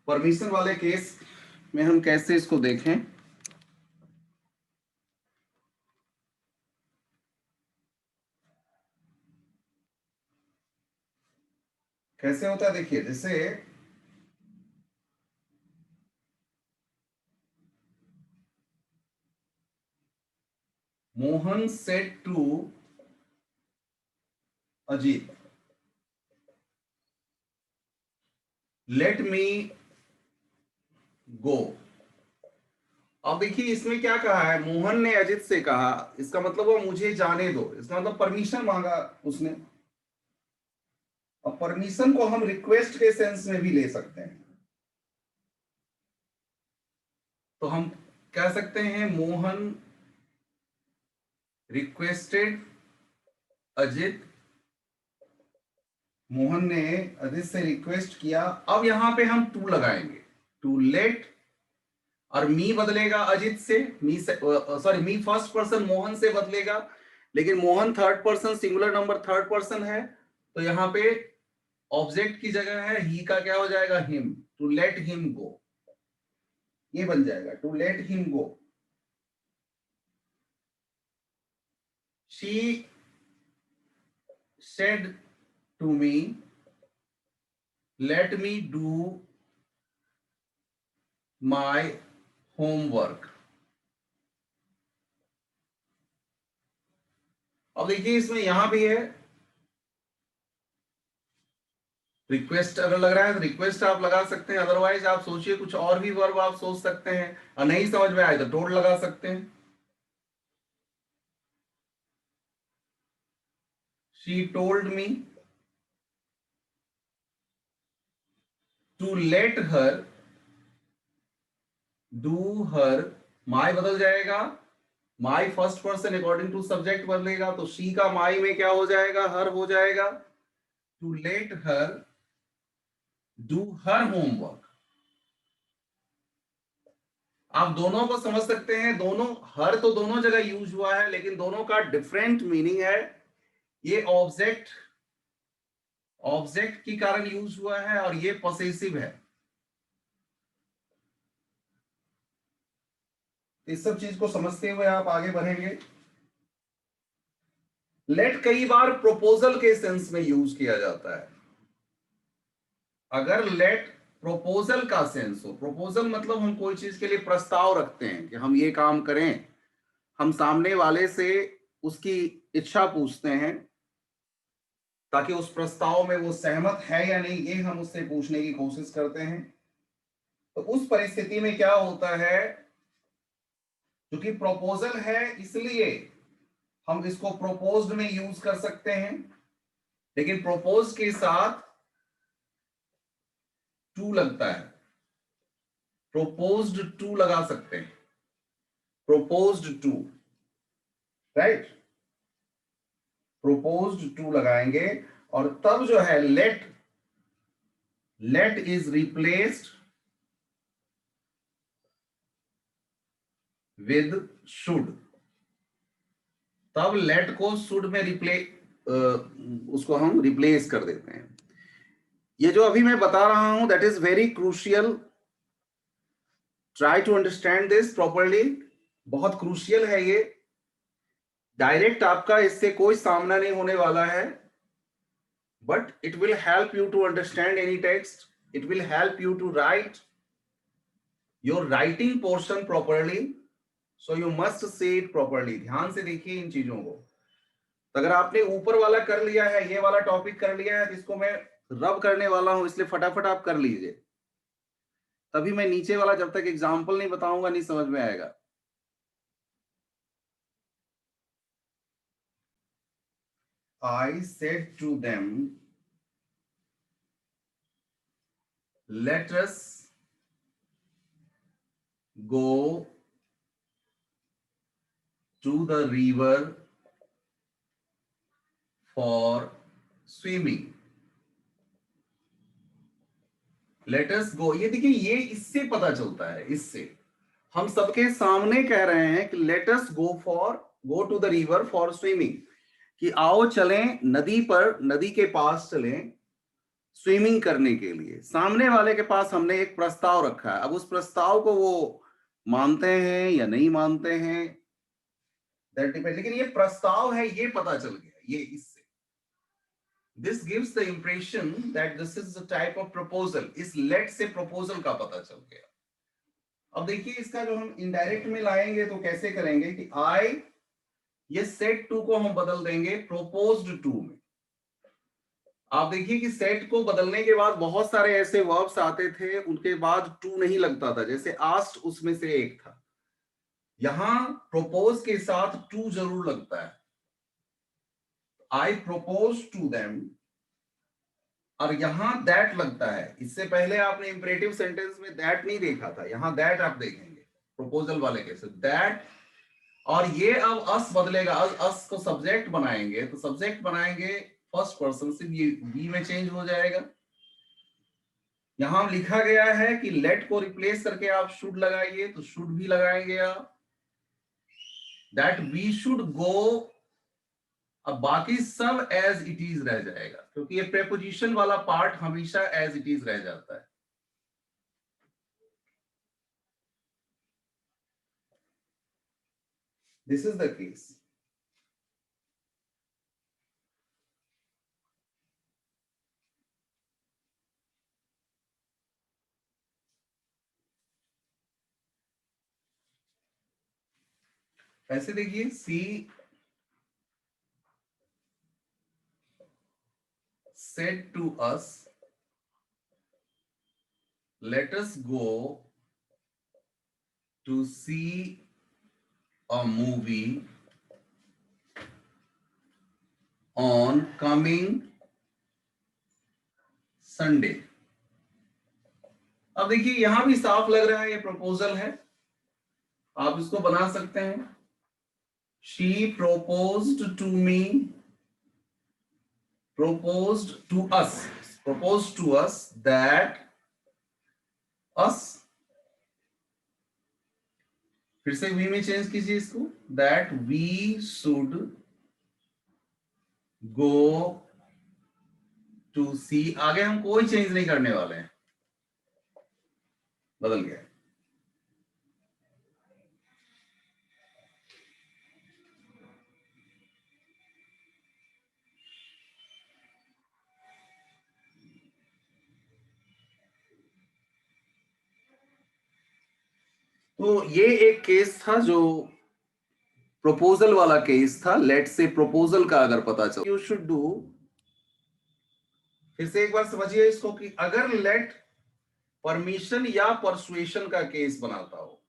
Permission वाले case में हम कैसे इसको देखें। कैसे होता है देखिए, जैसे Mohan said to Ajit, let me go. अब देखिए इसमें क्या कहा है, मोहन ने अजित से कहा, इसका मतलब वो मुझे जाने दो, इसका मतलब परमिशन मांगा उसने। अब परमिशन को हम रिक्वेस्ट के सेंस में भी ले सकते हैं। तो हम कह सकते हैं मोहन रिक्वेस्टेड अजित, मोहन ने अजित से रिक्वेस्ट किया। अब यहां पे हम टू लगाएंगे, टू लेट, और मी बदलेगा अजित से, मी से सॉरी मी फर्स्ट पर्सन मोहन से बदलेगा, लेकिन Mohan third person singular number third person है, तो यहां पे ऑब्जेक्ट की जगह है ही का क्या हो जाएगा, him, to let him go, ये बन जाएगा to let him go. She said to me let me do my homework. अब देखिए इसमें यहां भी है रिक्वेस्ट, अगर लग रहा है तो रिक्वेस्ट आप लगा सकते हैं, अदरवाइज आप सोचिए कुछ और भी वर्ब आप सोच सकते हैं, और नहीं समझ में आए तो टोल्ड लगा सकते हैं। She told me to let her do her, my बदल जाएगा, my first person according to subject बदलेगा, तो शी का माई में क्या हो जाएगा, हर हो जाएगा, to let her do her homework. आप दोनों को समझ सकते हैं, दोनों हर तो दोनों जगह यूज हुआ है, लेकिन दोनों का डिफरेंट मीनिंग है। ये ऑब्जेक्ट ऑब्जेक्ट के कारण यूज हुआ है और ये पॉसेसिव है। इस सब चीज को समझते हुए आप आगे बढ़ेंगे। लेट कई बार प्रोपोजल के सेंस में यूज किया जाता है। अगर लेट प्रोपोजल का सेंस हो, प्रोपोजल मतलब हम कोई चीज के लिए प्रस्ताव रखते हैं कि हम ये काम करें, हम सामने वाले से उसकी इच्छा पूछते हैं ताकि उस प्रस्ताव में वो सहमत है या नहीं, ये हम उससे पूछने की कोशिश करते हैं। तो उस परिस्थिति में क्या होता है, क्योंकि प्रपोजल है इसलिए हम इसको प्रोपोज्ड में यूज कर सकते हैं, लेकिन प्रोपोज के साथ टू लगता है, प्रोपोज्ड टू लगा सकते हैं, proposed to, right, proposed to लगाएंगे, और तब जो है let is replaced with should, तब लेट को शुड में उसको हम रिप्लेस कर देते हैं। ये जो अभी मैं बता रहा हूं that is very crucial, try to understand this properly, बहुत क्रूशियल है ये। डायरेक्ट आपका इससे कोई सामना नहीं होने वाला है, but it will help you to understand any text. It will help you to write your writing portion properly, so you must say it properly. ध्यान से देखिए इन चीजों को। तो अगर आपने ऊपर वाला कर लिया है, ये वाला टॉपिक कर लिया है, जिसको मैं रब करने वाला हूं, इसलिए फटाफट आप कर लीजिए, तभी मैं नीचे वाला जब तक एग्जाम्पल नहीं बताऊंगा नहीं समझ में आएगा। I said to them, let us go to the river for swimming. Let us go, ये देखिए ये इससे पता चलता है, इससे हम सबके सामने कह रहे हैं कि let us go to the river for swimming, कि आओ चलें नदी पर, नदी के पास चलें स्विमिंग करने के लिए। सामने वाले के पास हमने एक प्रस्ताव रखा है, अब उस प्रस्ताव को वो मानते हैं या नहीं मानते हैं, दैट डिपेंड। लेकिन ये प्रस्ताव है, ये पता चल गया, ये इससे this gives the impression that this is a type of proposal. इस लेट से प्रपोजल का पता चल गया। अब देखिए इसका जो हम इनडायरेक्ट में लाएंगे तो कैसे करेंगे कि आई, ये सेट टू को हम बदल देंगे प्रोपोज्ड टू में। आप देखिए कि सेट को बदलने के बाद बहुत सारे ऐसे वर्ब्स आते थे उनके बाद टू नहीं लगता था, जैसे आस्ट उसमें से एक था। यहां प्रोपोज के साथ टू जरूर लगता है। आई प्रोपोज टू देम, और यहां दैट लगता है। इससे पहले आपने इंपरेटिव सेंटेंस में दैट नहीं देखा था, यहां दैट आप देखेंगे प्रपोजल वाले केस दैट। और ये अब अस बदलेगा, अस को सब्जेक्ट बनाएंगे तो सब्जेक्ट बनाएंगे फर्स्ट पर्सन से, ये बी में चेंज हो जाएगा। यहां लिखा गया है कि लेट को रिप्लेस करके आप शुड लगाइए, तो शुड भी लगाएंगे आप। दैट वी शुड गो, अब बाकी सब एज इट इज रह जाएगा, क्योंकि ये प्रेपोजिशन वाला पार्ट हमेशा एज इट इज रह जाता है। This is the case. ऐसे देखिए, सी said to us, let us go to see a movie on coming Sunday। अब देखिए यहां भी साफ लग रहा है ये प्रपोजल है, आप इसको बना सकते हैं। She proposed to me, proposed to us, proposed to us that us, फिर से वी में चेंज कीजिए इसको, that we should go to see. आगे हम कोई चेंज नहीं करने वाले हैं, बदल गया। तो ये एक केस था जो प्रपोजल वाला केस था। लेट से प्रपोजल का अगर पता चल, यू शुड डू, फिर से एक बार समझिए इसको कि अगर लेट परमिशन या परसुएशन का केस बनाता हो,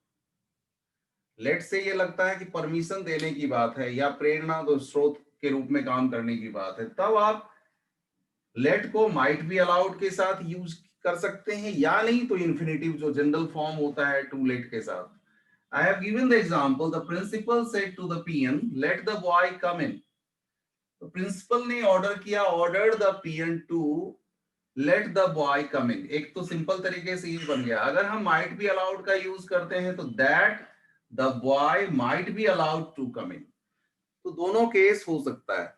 लेट से ये लगता है कि परमिशन देने की बात है या प्रेरणा दो स्रोत के रूप में काम करने की बात है, तब आप लेट को माइट बी अलाउड के साथ यूज कर सकते हैं, या नहीं तो इन्फिनेटिव जो जनरल फॉर्म होता है टू लेट के साथ। I have given the example, the principal said to the peon, let the boy come in। तो प्रिंसिपल ने ऑर्डर किया, order the peon to let the boy come in। एक तो simple तरीके से ये बन गया। अगर हम might be allowed का यूज करते हैं तो that the boy might be allowed to come in। तो दोनों केस हो सकता है,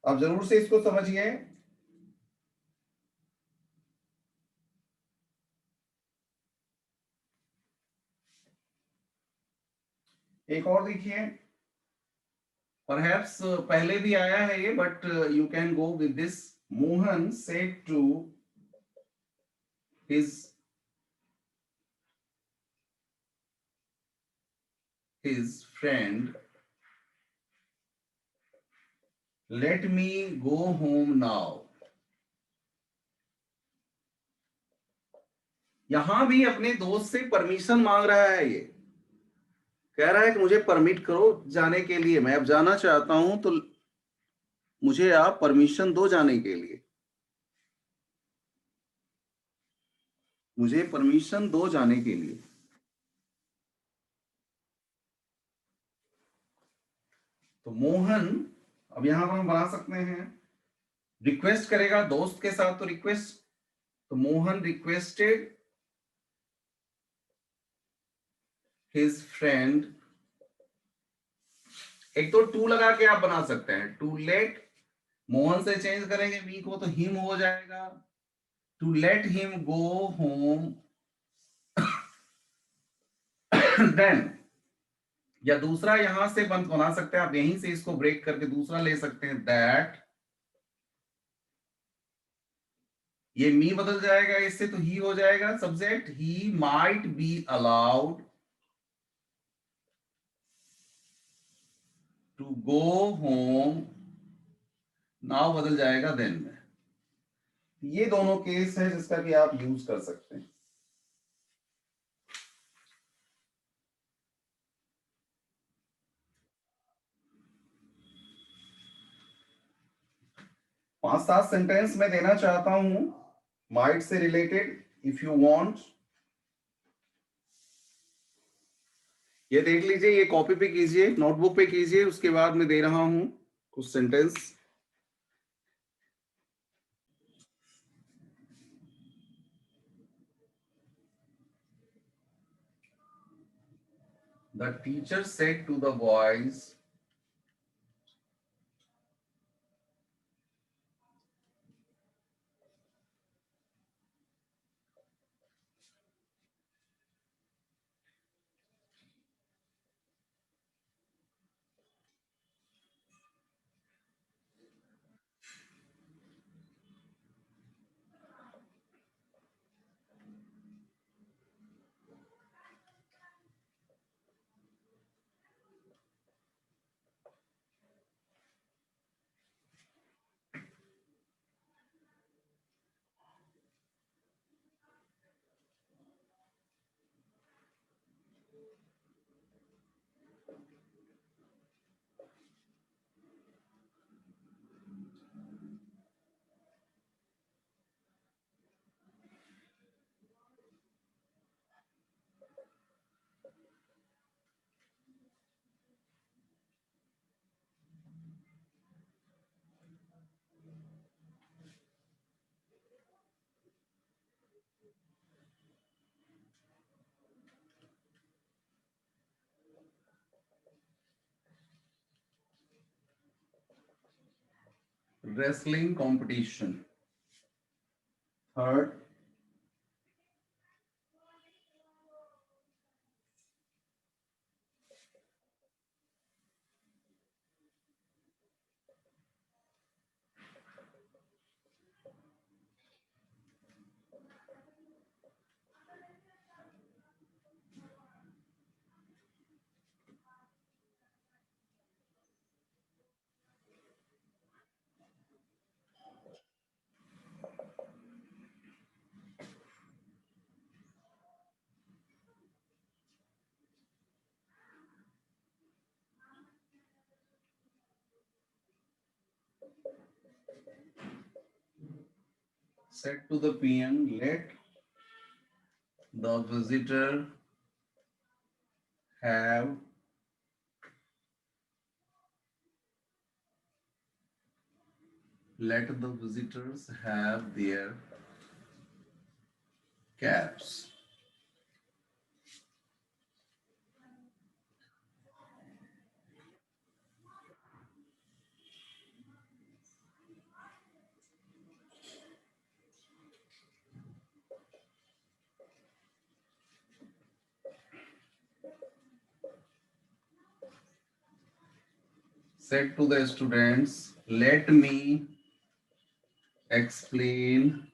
आप जरूर से इसको समझिए। एक और देखिए, परहैप्स पहले भी आया है ये, but you can go with this. Mohan said to his friend, let me go home now। यहां भी अपने दोस्त से परमिशन मांग रहा है, ये कह रहा है कि मुझे परमिट करो जाने के लिए, मैं अब जाना चाहता हूं, तो मुझे आप परमिशन दो जाने के लिए, मुझे परमिशन दो जाने के लिए। तो मोहन, अब यहां पर हम बना सकते हैं, रिक्वेस्ट करेगा दोस्त के साथ तो रिक्वेस्ट, तो मोहन रिक्वेस्टेड हिज फ्रेंड। एक तो टू लगा के आप बना सकते हैं, टू लेट मोहन से चेंज करेंगे मी को तो हिम हो जाएगा, to let him go home. Then, या दूसरा यहां से बंद बना सकते हैं आप, यहीं से इसको ब्रेक करके दूसरा ले सकते हैं, दैट, ये मी बदल जाएगा इससे तो ही हो जाएगा subject, he might be allowed to go home, now बदल जाएगा देन में। ये दोनों केस है जिसका कि आप यूज कर सकते हैं। पांच सात सेंटेंस में देना चाहता हूं might say related, if you want. ये देख लीजिए, ये कॉपी पे कीजिए, नोटबुक पे कीजिए, उसके बाद मैं दे रहा हूं कुछ sentence. The teacher said to the boys, wrestling competition. Third, said to the PM, let the visitor have let the visitors have their caps. Said to the students, let me explain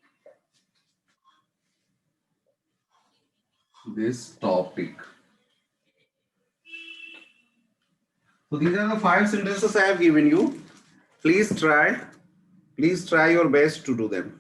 this topic. So these are the 5 sentences I have given you. Please try. Please try your best to do them.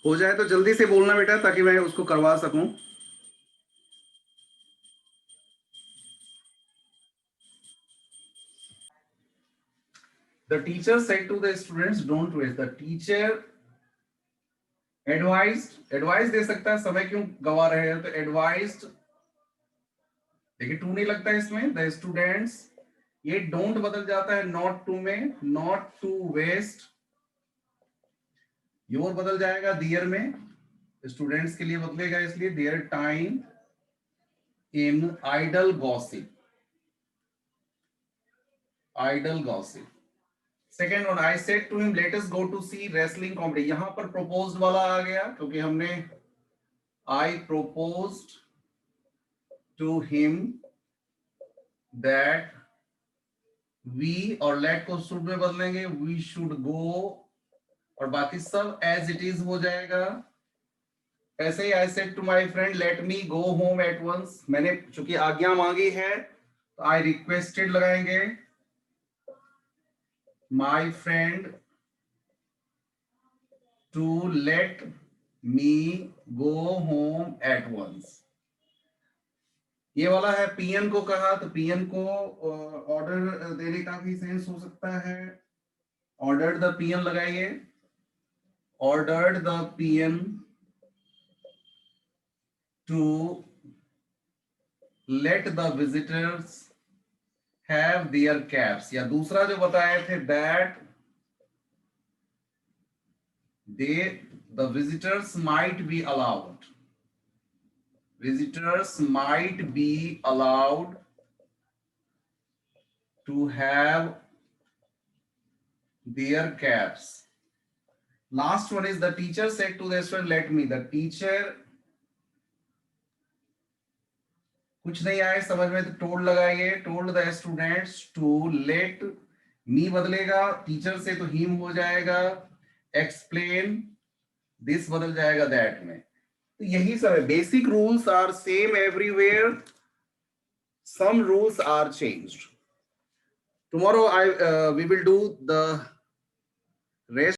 हो जाए तो जल्दी से बोलना बेटा, ताकि मैं उसको करवा सकूं। The teacher said to the students, don't waste. The teacher advice दे सकता है, समय क्यों गवा रहे हैं, तो एडवाइस्ड, देखिए टू नहीं लगता है इसमें, द स्टूडेंट्स, ये डोंट बदल जाता है नॉट टू में, नॉट टू वेस्ट, योर बदल जाएगा दियर में, स्टूडेंट्स के लिए बदलेगा इसलिए their time in idle gossip, idle gossip. Second one, I said to him let us go to see wrestling comedy, यहां पर प्रोपोज्ड वाला आ गया क्योंकि हमने I proposed to him that we, और लेट को शुड में बदलेंगे, वी शुड गो, और बाकी सब एज इट इज हो जाएगा। ऐसे ही I said to my friend let me go home at once, मैंने चूंकि आज्ञा मांगी है तो आई रिक्वेस्टेड लगाएंगे, my friend to let me go home at once. ये वाला है पीएन को कहा, तो पीएन को ऑर्डर देने का भी सेंस हो सकता है, ऑर्डर्ड द पीएन लगाइए, ordered the peon to let the visitors have their cabs, या दूसरा जो बताए थे that they the visitors might be allowed, visitors might be allowed to have their cabs. Last one is the teacher said to the student let me, the teacher, कुछ नहीं आए समझ में तो told लगाइए, told the students to let me बदलेगा, teacher से तो him हो जाएगा, explain this बदल जाएगा that में। तो यही सब है, basic rules are same everywhere, some rules are changed. Tomorrow we will do the rest